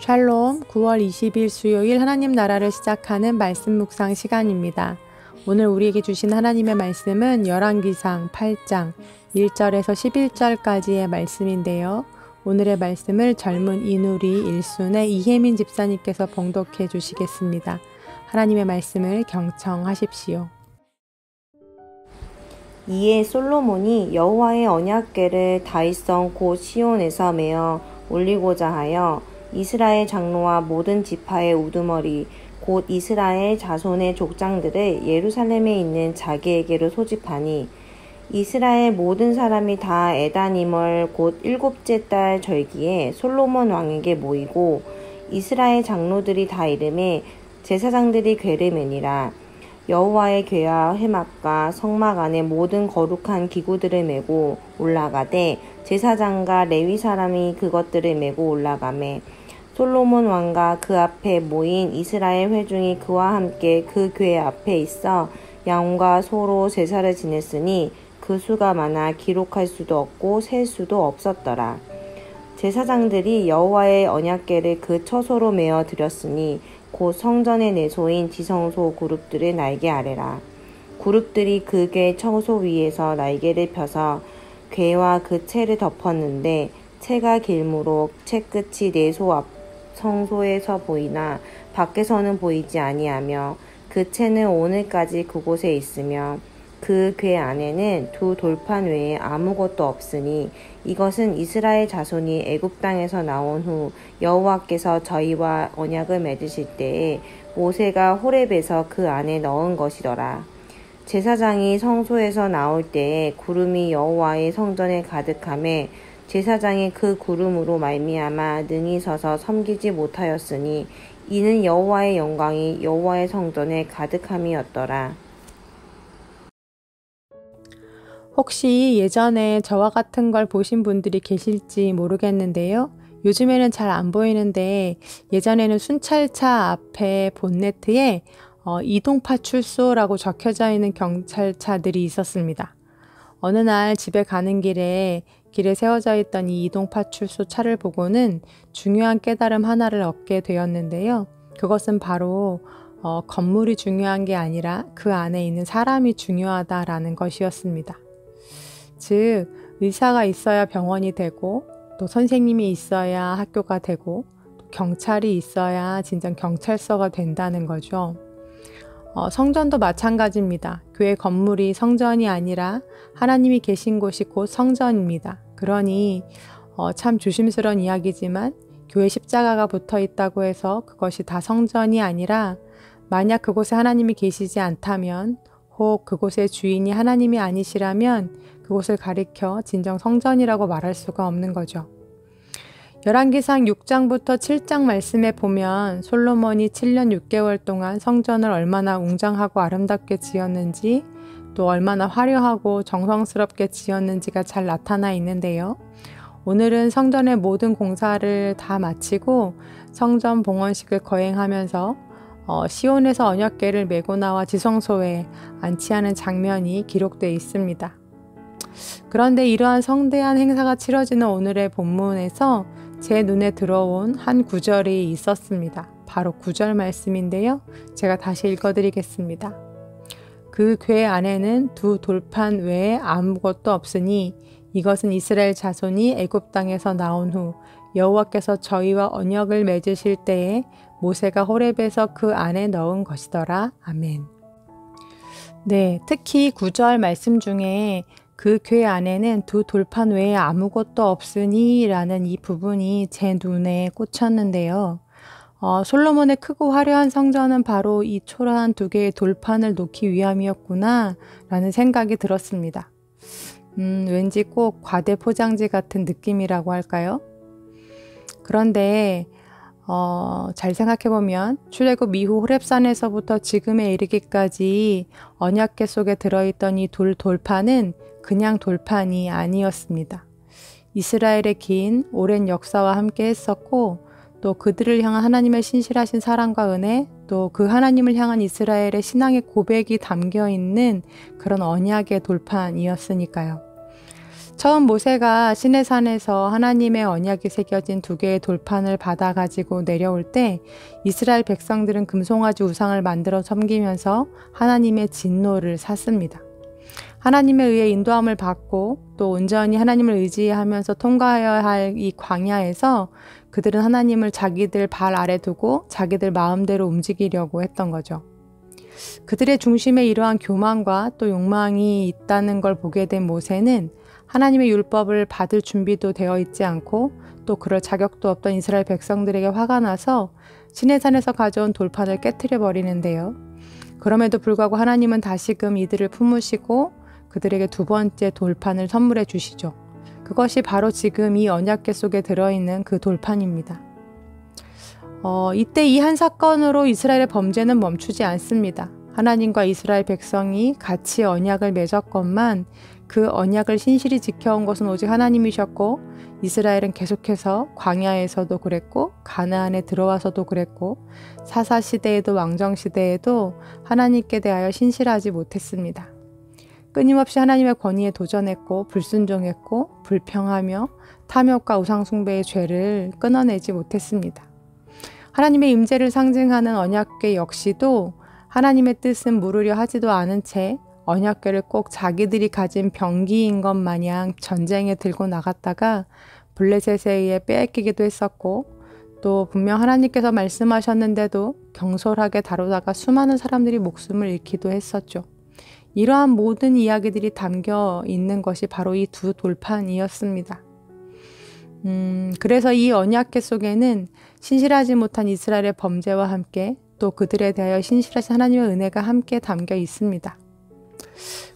샬롬, 9월 20일 수요일 하나님 나라를 시작하는 말씀 묵상 시간입니다. 오늘 우리에게 주신 하나님의 말씀은 열왕기상 8장 1절에서 11절까지의 말씀인데요. 오늘의 말씀을 젊은 이누리 일순의 이혜민 집사님께서 봉독해 주시겠습니다. 하나님의 말씀을 경청하십시오. 이에 솔로몬이 여호와의 언약궤를 다윗성 곧 시온에서 메어 올리고자 하여 이스라엘 장로와 모든 지파의 우두머리 곧 이스라엘 자손의 족장들을 예루살렘에 있는 자기에게로 소집하니 이스라엘 모든 사람이 다 에다니멀 곧 7째 달 절기에 솔로몬 왕에게 모이고 이스라엘 장로들이 다 이름에 제사장들이 궤를 매니라. 여호와의 궤와 회막과 성막 안에 모든 거룩한 기구들을 메고 올라가되 제사장과 레위 사람이 그것들을 메고 올라가매 솔로몬 왕과 그 앞에 모인 이스라엘 회중이 그와 함께 그 궤 앞에 있어 양과 소로 제사를 지냈으니 그 수가 많아 기록할 수도 없고 셀 수도 없었더라. 제사장들이 여호와의 언약궤를 그 처소로 메어 드렸으니 곧 성전의 내소인 지성소 그룹들의 날개 아래라. 그룹들이 그 궤 처소 위에서 날개를 펴서 궤와 그 채를 덮었는데 채가 길므로 채 끝이 내소 앞 성소에서 보이나 밖에서는 보이지 아니하며 그 채는 오늘까지 그곳에 있으며 그 궤 안에는 두 돌판 외에 아무것도 없으니 이것은 이스라엘 자손이 애굽 땅에서 나온 후 여호와께서 저희와 언약을 맺으실 때에 모세가 호렙에서 그 안에 넣은 것이더라. 제사장이 성소에서 나올 때에 구름이 여호와의 성전에 가득하매 제사장이 그 구름으로 말미암아 능히 서서 섬기지 못하였으니 이는 여호와의 영광이 여호와의 성전에 가득함이었더라. 혹시 예전에 저와 같은 걸 보신 분들이 계실지 모르겠는데요. 요즘에는 잘 안 보이는데 예전에는 순찰차 앞에 본네트에 이동파출소라고 적혀져 있는 경찰차들이 있었습니다. 어느 날 집에 가는 길에 세워져 있던 이 이동파출소 차를 보고는 중요한 깨달음 하나를 얻게 되었는데요. 그것은 바로 건물이 중요한 게 아니라 그 안에 있는 사람이 중요하다라는 것이었습니다. 즉, 의사가 있어야 병원이 되고 또 선생님이 있어야 학교가 되고 또 경찰이 있어야 진정 경찰서가 된다는 거죠. 성전도 마찬가지입니다. 교회 건물이 성전이 아니라 하나님이 계신 곳이 곧 성전입니다. 그러니 참 조심스러운 이야기지만 교회 십자가가 붙어 있다고 해서 그것이 다 성전이 아니라 만약 그곳에 하나님이 계시지 않다면 혹 그곳의 주인이 하나님이 아니시라면 그곳을 가리켜 진정 성전이라고 말할 수가 없는 거죠. 열왕기상 6장부터 7장 말씀에 보면 솔로몬이 7년 6개월 동안 성전을 얼마나 웅장하고 아름답게 지었는지 또 얼마나 화려하고 정성스럽게 지었는지가 잘 나타나 있는데요. 오늘은 성전의 모든 공사를 다 마치고 성전 봉헌식을 거행하면서 시온에서 언약궤를 메고 나와 지성소에 안치하는 장면이 기록되어 있습니다. 그런데 이러한 성대한 행사가 치러지는 오늘의 본문에서 제 눈에 들어온 한 구절이 있었습니다. 바로 9절 말씀인데요. 제가 다시 읽어드리겠습니다. 그 궤 안에는 두 돌판 외에 아무것도 없으니 이것은 이스라엘 자손이 애굽 땅에서 나온 후 여호와께서 저희와 언약을 맺으실 때에 모세가 호렙에서 그 안에 넣은 것이더라. 아멘. 네, 특히 9절 말씀 중에 그 궤 안에는 두 돌판 외에 아무것도 없으니 라는 이 부분이 제 눈에 꽂혔는데요. 솔로몬의 크고 화려한 성전은 바로 이 초라한 두 개의 돌판을 놓기 위함이었구나 라는 생각이 들었습니다. 왠지 꼭 과대 포장지 같은 느낌이라고 할까요? 그런데 잘 생각해보면 출애굽 이후 호렙산에서부터 지금에 이르기까지 언약궤 속에 들어있던 이 돌판은 그냥 돌판이 아니었습니다. 이스라엘의 긴 오랜 역사와 함께 했었고 또 그들을 향한 하나님의 신실하신 사랑과 은혜 또 그 하나님을 향한 이스라엘의 신앙의 고백이 담겨 있는 그런 언약의 돌판이었으니까요. 처음 모세가 시내산에서 하나님의 언약이 새겨진 2개의 돌판을 받아 가지고 내려올 때 이스라엘 백성들은 금송아지 우상을 만들어 섬기면서 하나님의 진노를 샀습니다. 하나님에 의해 인도함을 받고 또 온전히 하나님을 의지하면서 통과해야 할 이 광야에서 그들은 하나님을 자기들 발 아래 두고 자기들 마음대로 움직이려고 했던 거죠. 그들의 중심에 이러한 교만과 또 욕망이 있다는 걸 보게 된 모세는 하나님의 율법을 받을 준비도 되어 있지 않고 또 그럴 자격도 없던 이스라엘 백성들에게 화가 나서 시내산에서 가져온 돌판을 깨트려 버리는데요. 그럼에도 불구하고 하나님은 다시금 이들을 품으시고 그들에게 2번째 돌판을 선물해 주시죠. 그것이 바로 지금 이 언약궤 속에 들어있는 그 돌판입니다. 이때 이 한 사건으로 이스라엘의 범죄는 멈추지 않습니다. 하나님과 이스라엘 백성이 같이 언약을 맺었건만 그 언약을 신실히 지켜온 것은 오직 하나님이셨고 이스라엘은 계속해서 광야에서도 그랬고 가나안에 들어와서도 그랬고 사사시대에도 왕정시대에도 하나님께 대하여 신실하지 못했습니다. 끊임없이 하나님의 권위에 도전했고 불순종했고 불평하며 탐욕과 우상숭배의 죄를 끊어내지 못했습니다. 하나님의 임재를 상징하는 언약궤 역시도 하나님의 뜻은 물으려 하지도 않은 채 언약궤를 꼭 자기들이 가진 병기인 것 마냥 전쟁에 들고 나갔다가 블레셋에 의해 빼앗기기도 했었고 또 분명 하나님께서 말씀하셨는데도 경솔하게 다루다가 수많은 사람들이 목숨을 잃기도 했었죠. 이러한 모든 이야기들이 담겨 있는 것이 바로 이 2 돌판이었습니다. 그래서 이 언약궤 속에는 신실하지 못한 이스라엘의 범죄와 함께 또 그들에 대하여 신실하신 하나님의 은혜가 함께 담겨 있습니다.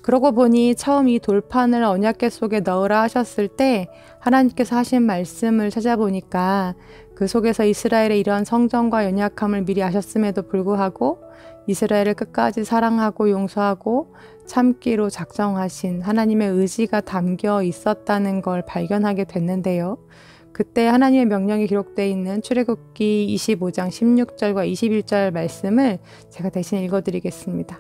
그러고 보니 처음 이 돌판을 언약궤 속에 넣으라 하셨을 때 하나님께서 하신 말씀을 찾아보니까 그 속에서 이스라엘의 이러한 성정과 연약함을 미리 아셨음에도 불구하고 이스라엘을 끝까지 사랑하고 용서하고 참기로 작정하신 하나님의 의지가 담겨 있었다는 걸 발견하게 됐는데요. 그때 하나님의 명령이 기록되어 있는 출애굽기 25장 16절과 21절 말씀을 제가 대신 읽어드리겠습니다.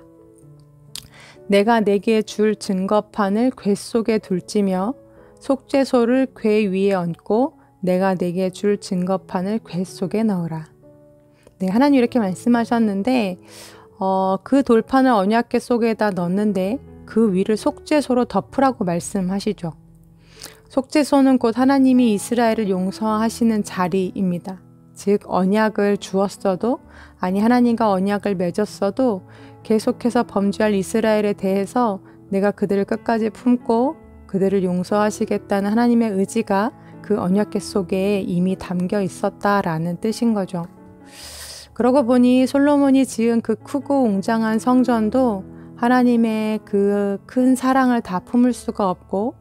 내가 내게 줄 증거판을 궤 속에 둘지며 속죄소를 궤 위에 얹고 내가 내게 줄 증거판을 궤 속에 넣으라. 네, 하나님 이렇게 말씀하셨는데 그 돌판을 언약궤 속에다 넣는데 그 위를 속죄소로 덮으라고 말씀하시죠. 속죄소는 곧 하나님이 이스라엘을 용서하시는 자리입니다. 즉 언약을 주었어도 아니 하나님과 언약을 맺었어도 계속해서 범죄할 이스라엘에 대해서 내가 그들을 끝까지 품고 그들을 용서하시겠다는 하나님의 의지가 그 언약궤 속에 이미 담겨 있었다라는 뜻인 거죠. 그러고 보니 솔로몬이 지은 그 크고 웅장한 성전도 하나님의 그 큰 사랑을 다 품을 수가 없고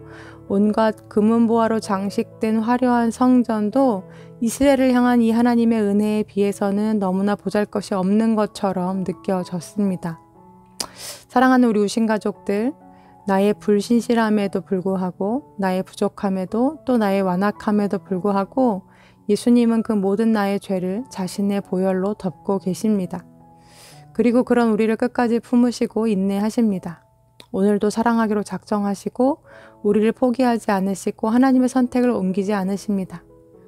온갖 금은보화로 장식된 화려한 성전도 이스라엘을 향한 이 하나님의 은혜에 비해서는 너무나 보잘것이 없는 것처럼 느껴졌습니다. 사랑하는 우리 우신 가족들, 나의 불신실함에도 불구하고 나의 부족함에도 또 나의 완악함에도 불구하고 예수님은 그 모든 나의 죄를 자신의 보혈로 덮고 계십니다. 그리고 그런 우리를 끝까지 품으시고 인내하십니다. 오늘도 사랑하기로 작정하시고 우리를 포기하지 않으시고 하나님의 선택을 옮기지 않으십니다.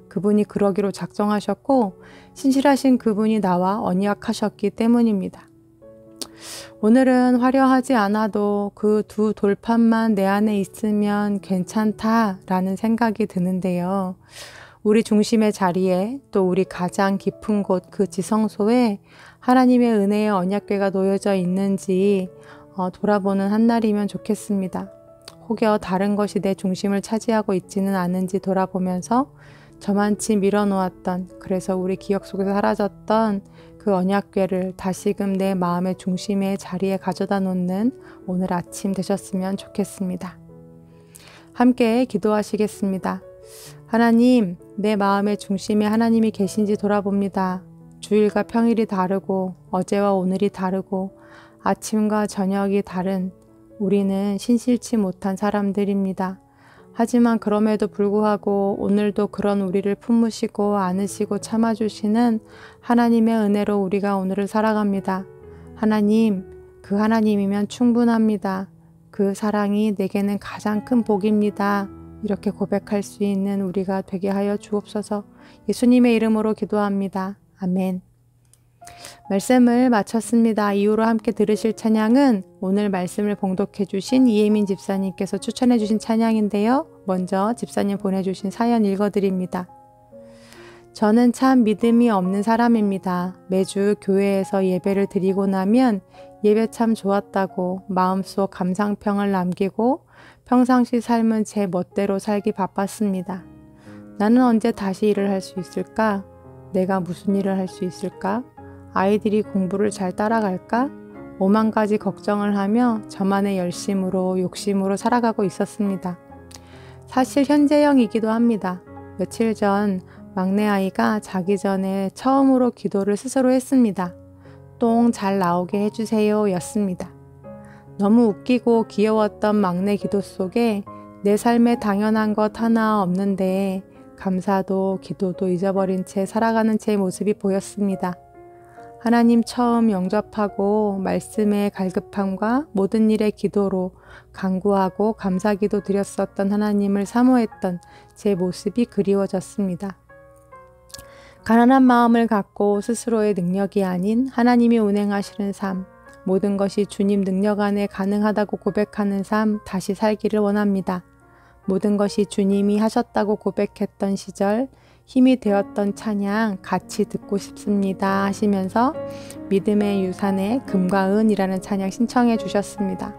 그분이 그러기로 작정하셨고 신실하신 그분이 나와 언약하셨기 때문입니다. 오늘은 화려하지 않아도 그 2 돌판만 내 안에 있으면 괜찮다라는 생각이 드는데요. 우리 중심의 자리에 또 우리 가장 깊은 곳 그 지성소에 하나님의 은혜의 언약궤가 놓여져 있는지 돌아보는 한 날이면 좋겠습니다. 혹여 다른 것이 내 중심을 차지하고 있지는 않은지 돌아보면서 저만치 밀어놓았던 그래서 우리 기억 속에서 사라졌던 그 언약궤를 다시금 내 마음의 중심의 자리에 가져다 놓는 오늘 아침 되셨으면 좋겠습니다. 함께 기도하시겠습니다. 하나님, 내 마음의 중심에 하나님이 계신지 돌아봅니다. 주일과 평일이 다르고 어제와 오늘이 다르고 아침과 저녁이 다른 우리는 신실치 못한 사람들입니다. 하지만 그럼에도 불구하고 오늘도 그런 우리를 품으시고 안으시고 참아주시는 하나님의 은혜로 우리가 오늘을 살아갑니다. 하나님, 그 하나님이면 충분합니다. 그 사랑이 내게는 가장 큰 복입니다. 이렇게 고백할 수 있는 우리가 되게 하여 주옵소서. 예수님의 이름으로 기도합니다. 아멘. 말씀을 마쳤습니다. 이후로 함께 들으실 찬양은 오늘 말씀을 봉독해 주신 이혜민 집사님께서 추천해 주신 찬양인데요. 먼저 집사님 보내주신 사연 읽어드립니다. 저는 참 믿음이 없는 사람입니다. 매주 교회에서 예배를 드리고 나면 예배 참 좋았다고 마음속 감상평을 남기고 평상시 삶은 제 멋대로 살기 바빴습니다. 나는 언제 다시 일을 할 수 있을까? 내가 무슨 일을 할 수 있을까? 아이들이 공부를 잘 따라갈까? 오만 가지 걱정을 하며 저만의 열심으로 욕심으로 살아가고 있었습니다. 사실 현재형이기도 합니다. 며칠 전 막내 아이가 자기 전에 처음으로 기도를 스스로 했습니다. 똥 잘 나오게 해주세요 였습니다. 너무 웃기고 귀여웠던 막내 기도 속에 내 삶에 당연한 것 하나 없는데 감사도 기도도 잊어버린 채 살아가는 제 모습이 보였습니다. 하나님 처음 영접하고 말씀의 갈급함과 모든 일의 기도로 간구하고 감사기도 드렸었던 하나님을 사모했던 제 모습이 그리워졌습니다. 가난한 마음을 갖고 스스로의 능력이 아닌 하나님이 운행하시는 삶, 모든 것이 주님 능력 안에 가능하다고 고백하는 삶 다시 살기를 원합니다. 모든 것이 주님이 하셨다고 고백했던 시절, 힘이 되었던 찬양 같이 듣고 싶습니다 하시면서 믿음의 유산의 금과 은이라는 찬양 신청해 주셨습니다.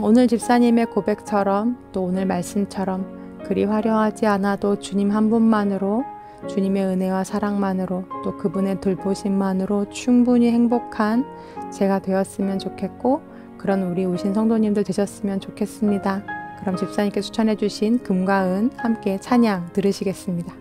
오늘 집사님의 고백처럼 또 오늘 말씀처럼 그리 화려하지 않아도 주님 한 분만으로 주님의 은혜와 사랑만으로 또 그분의 돌보심만으로 충분히 행복한 제가 되었으면 좋겠고 그런 우리 오신 성도님들 되셨으면 좋겠습니다. 그럼 집사님께 추천해 주신 금과 은 함께 찬양 들으시겠습니다.